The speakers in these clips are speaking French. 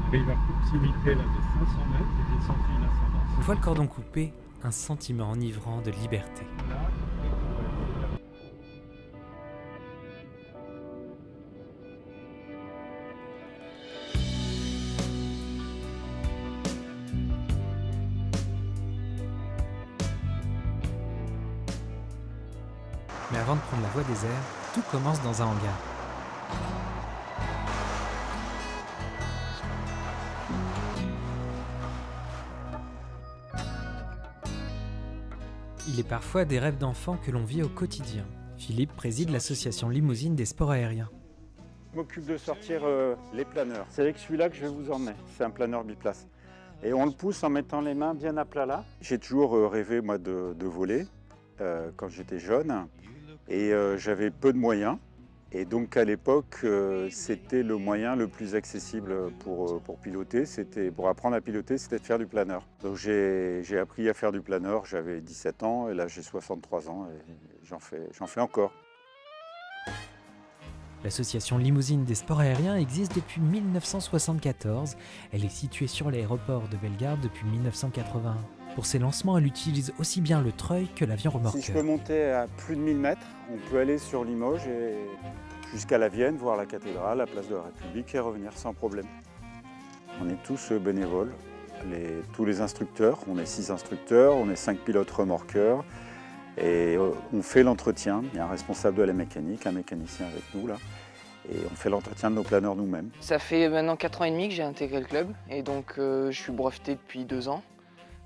arrive à proximité là, de 500 mètres et descend une ascendance. Une fois le cordon coupé, un sentiment enivrant de liberté. Là, et on va essayer de Mais avant de prendre la voie des airs, tout commence dans un hangar. Il est parfois des rêves d'enfant que l'on vit au quotidien. Philippe préside l'association Limousine des sports aériens. Je m'occupe de sortir les planeurs. C'est avec celui-là que je vais vous emmener. C'est un planeur biplace. Et on le pousse en mettant les mains bien à plat là. J'ai toujours rêvé moi de voler quand j'étais jeune. Et j'avais peu de moyens. Et donc à l'époque, c'était le moyen le plus accessible pour piloter. Pour apprendre à piloter, c'était de faire du planeur. Donc j'ai appris à faire du planeur, j'avais 17 ans et là j'ai 63 ans et j'en fais encore. L'association Limousine des sports aériens existe depuis 1974. Elle est située sur l'aéroport de Bellegarde depuis 1981. Pour ses lancements, elle utilise aussi bien le treuil que l'avion remorqueur. Si je peux monter à plus de 1000 mètres, on peut aller sur Limoges et jusqu'à la Vienne, voir la cathédrale, la place de la République et revenir sans problème. On est tous bénévoles, tous les instructeurs. On est 6 instructeurs, on est 5 pilotes remorqueurs et on fait l'entretien. Il y a un responsable de la mécanique, un mécanicien avec nous là. Et on fait l'entretien de nos planeurs nous-mêmes. Ça fait maintenant 4 ans et demi que j'ai intégré le club et donc je suis breveté depuis 2 ans.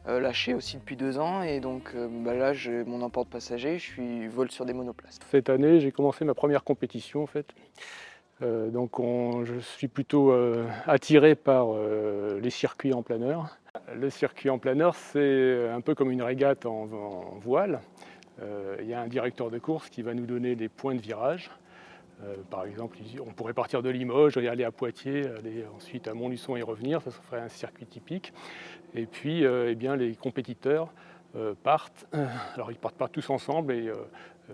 Lâché aussi depuis 2 ans et donc là j'ai mon emporte passager, je vole sur des monoplaces. Cette année, j'ai commencé ma première compétition en fait. Je suis plutôt attiré par les circuits en planeur. Le circuit en planeur, c'est un peu comme une régate en voile. Il y a un directeur de course qui va nous donner des points de virage. Par exemple, on pourrait partir de Limoges et aller à Poitiers, aller ensuite à Montluçon et revenir, ça ferait un circuit typique. Et puis eh bien, les compétiteurs partent, alors ils partent pas tous ensemble et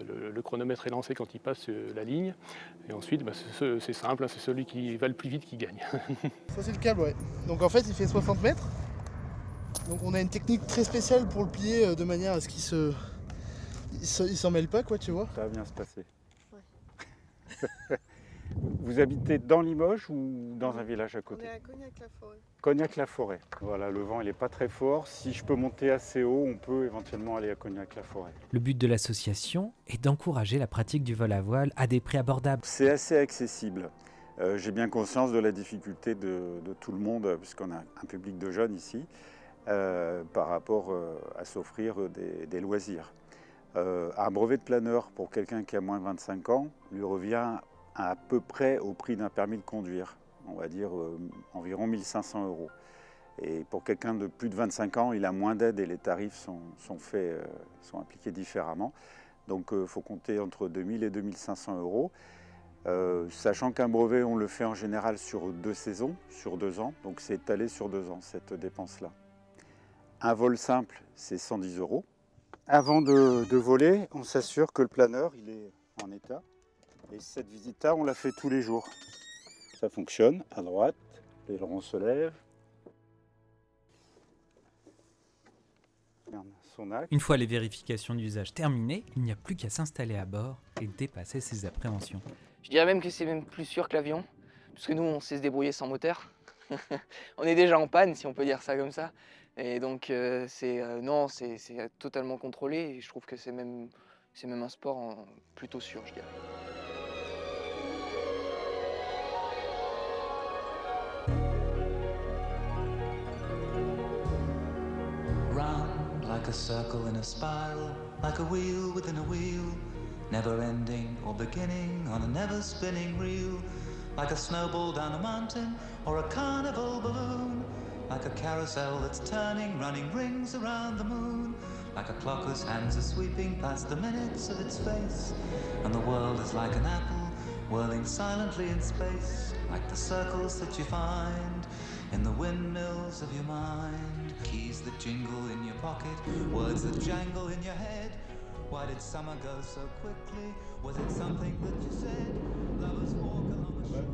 le chronomètre est lancé quand ils passent la ligne. Et ensuite, c'est simple, c'est celui qui va le plus vite qui gagne. Ça c'est le câble, ouais. Donc en fait il fait 60 mètres. Donc on a une technique très spéciale pour le plier de manière à ce qu'il s'en mêle pas, quoi, tu vois. Ça va bien se passer. Vous habitez dans Limoges ou dans un village à côté? On est à Cognac-la-Forêt. Cognac-la-Forêt. Voilà, le vent il n'est pas très fort. Si je peux monter assez haut, on peut éventuellement aller à Cognac-la-Forêt. Le but de l'association est d'encourager la pratique du vol à voile à des prix abordables. C'est assez accessible. J'ai bien conscience de la difficulté de tout le monde, puisqu'on a un public de jeunes ici, par rapport à s'offrir des loisirs. Un brevet de planeur pour quelqu'un qui a moins de 25 ans lui revient à peu près au prix d'un permis de conduire, on va dire environ 1 500 €. Et pour quelqu'un de plus de 25 ans, il a moins d'aide et les tarifs sont appliqués différemment. Donc il faut compter entre 2 000 et 2 500 €. Sachant qu'un brevet, on le fait en général sur 2 saisons, sur 2 ans, donc c'est étalé sur 2 ans cette dépense-là. Un vol simple, c'est 110 €. Avant de voler, on s'assure que le planeur il est en état. Et cette visite-là, on la fait tous les jours. Ça fonctionne, à droite, l'aileron se lève. Son axe. Une fois les vérifications d'usage terminées, il n'y a plus qu'à s'installer à bord et dépasser ses appréhensions. Je dirais même que c'est même plus sûr que l'avion, parce que nous on sait se débrouiller sans moteur. On est déjà en panne si on peut dire ça comme ça. Et donc c'est totalement contrôlé et je trouve que c'est même un sport plutôt sûr, je dirais. Round like a circle in a spiral, like a wheel within a wheel, never ending or beginning on a never spinning reel, like a snowball down a mountain or a carnival balloon, like a carousel that's turning, running rings around the moon, like a clock whose hands are sweeping past the minutes of its face, and the world is like an apple whirling silently in space, like the circles that you find in the windmills of your mind, keys that jingle in your pocket, words that jangle in your head. Why did summer go so quickly? Was it something that you said? Lovers walk along the shore.